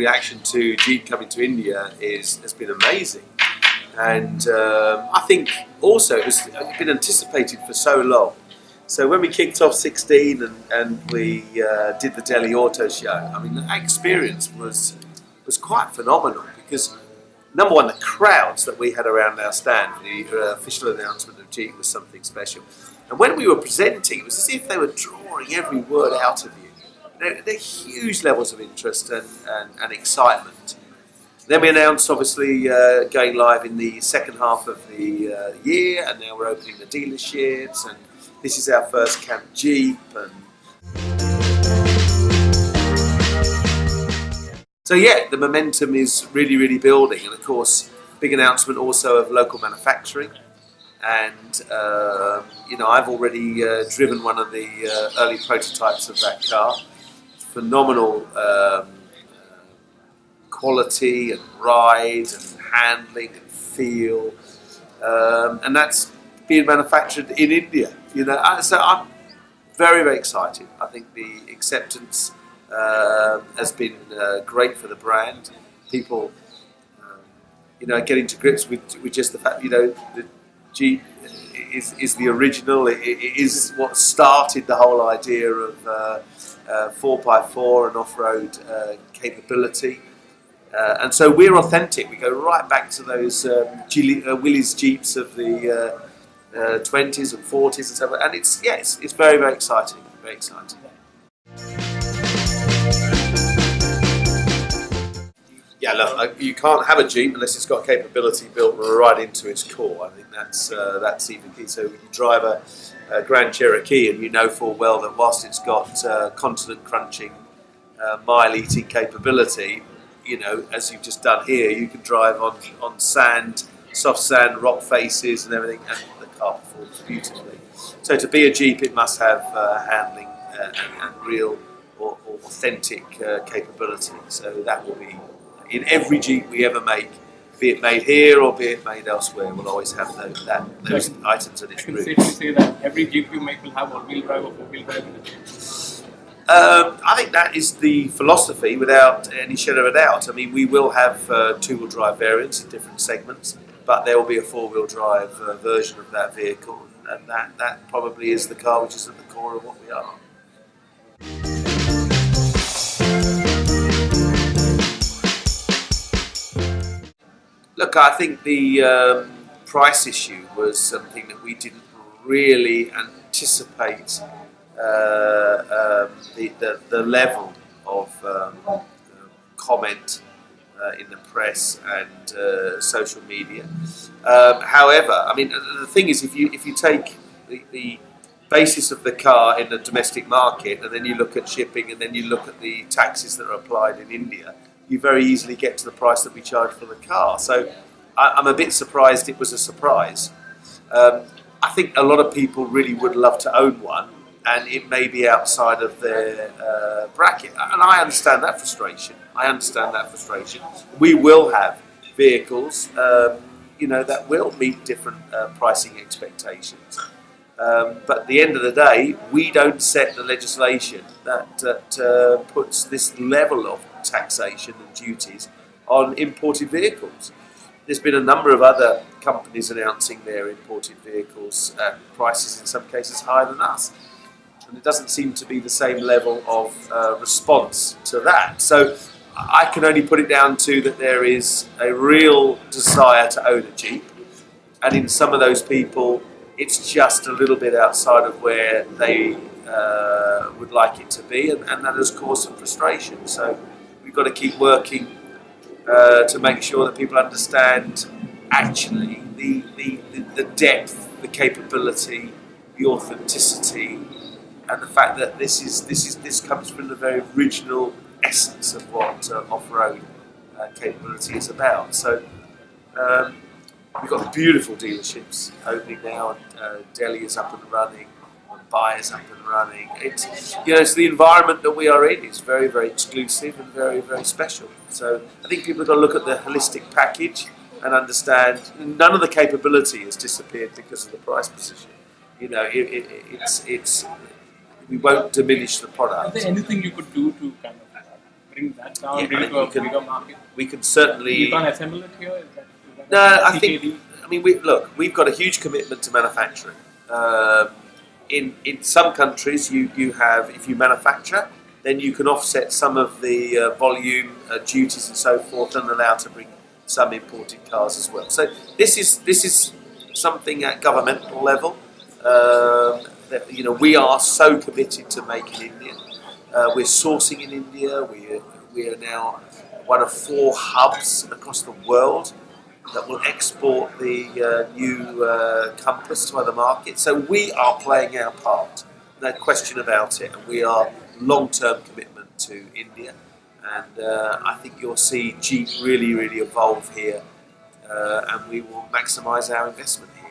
reaction to Jeep coming to India has been amazing. And I think also it's been anticipated for so long. So when we kicked off 16 and we did the Delhi Auto Show, I mean, the experience was quite phenomenal because, number one, the crowds that we had around our stand for the official announcement of Jeep was something special. And when we were presenting, it was as if they were drawing every word out of you. They're huge levels of interest and excitement. Then we announced, obviously, going live in the second half of the year, and now we're opening the dealerships, and this is our first Camp Jeep. And so yeah, the momentum is really, really building, and of course, big announcement also of local manufacturing. And you know, I've already driven one of the early prototypes of that car. Phenomenal quality and ride and handling and feel, and that's being manufactured in India. You know, so I'm very, very excited. I think the acceptance has been great for the brand. People, you know, getting to grips with just the fact, you know, the Jeep is the original. It is what started the whole idea of 4x4 and off-road capability. And so we're authentic. We go right back to those Willys Jeeps of the 20s and 40s and so on. And it's very, very exciting. Very exciting. Yeah, look, you can't have a Jeep unless it's got capability built right into its core. I think that's even key. So you drive a Grand Cherokee and you know full well that whilst it's got continent crunching, mile eating capability, you know, as you've just done here, you can drive on sand, soft sand, rock faces and everything, and the car performs beautifully. So to be a Jeep, it must have handling and real or authentic capability. So that will be in every Jeep we ever make, be it made here or be it made elsewhere. We'll always have those items in its group. I can safely say that every Jeep you make will have all-wheel drive or four-wheel drive in it. I think that is the philosophy, without any shadow of a doubt. I mean, we will have two-wheel drive variants in different segments, but there will be a four-wheel drive version of that vehicle, and that probably is the car which is at the core of what we are. Look, I think the price issue was something that we didn't really anticipate. The level of comment in the press and social media. However, I mean, the thing is, if you take the basis of the car in the domestic market, and then you look at shipping, and then you look at the taxes that are applied in India, you very easily get to the price that we charge for the car. So I'm a bit surprised it was a surprise. I think a lot of people really would love to own one, and it may be outside of their bracket. And I understand that frustration. We will have vehicles, you know, that will meet different pricing expectations. But at the end of the day, we don't set the legislation that puts this level of taxation and duties on imported vehicles. There's been a number of other companies announcing their imported vehicles at prices in some cases higher than us. And it doesn't seem to be the same level of response to that. So I can only put it down to that there is a real desire to own a Jeep. And in some of those people, it's just a little bit outside of where they would like it to be. And that has caused some frustration. So we've got to keep working to make sure that people understand actually the depth, the capability, the authenticity, and the fact that this comes from the very original essence of what off-road capability is about. So we've got beautiful dealerships opening now. Delhi is up and running. Mumbai is up and running. It's, you know, it's the environment that we are in is very, very exclusive and very, very special. So I think people have got to look at the holistic package and understand none of the capability has disappeared because of the price position. You know, we won't diminish the product. Is there anything you could do to kind of bring that down, Yeah, bring I it mean, to a bigger market? we can certainly. You can't assemble it here? Is that No, a I think. CKD? I mean, we've got a huge commitment to manufacturing. In some countries, you have, if you manufacture, then you can offset some of the volume duties and so forth, and allow to bring some imported cars as well. So this is something at governmental level that we are so committed to make in India. We're sourcing in India. We are now one of 4 hubs across the world that will export the new Compass to other markets. So we are playing our part, no question about it, and we are long-term commitment to India. And I think you'll see Jeep really, really evolve here, and we will maximise our investment here.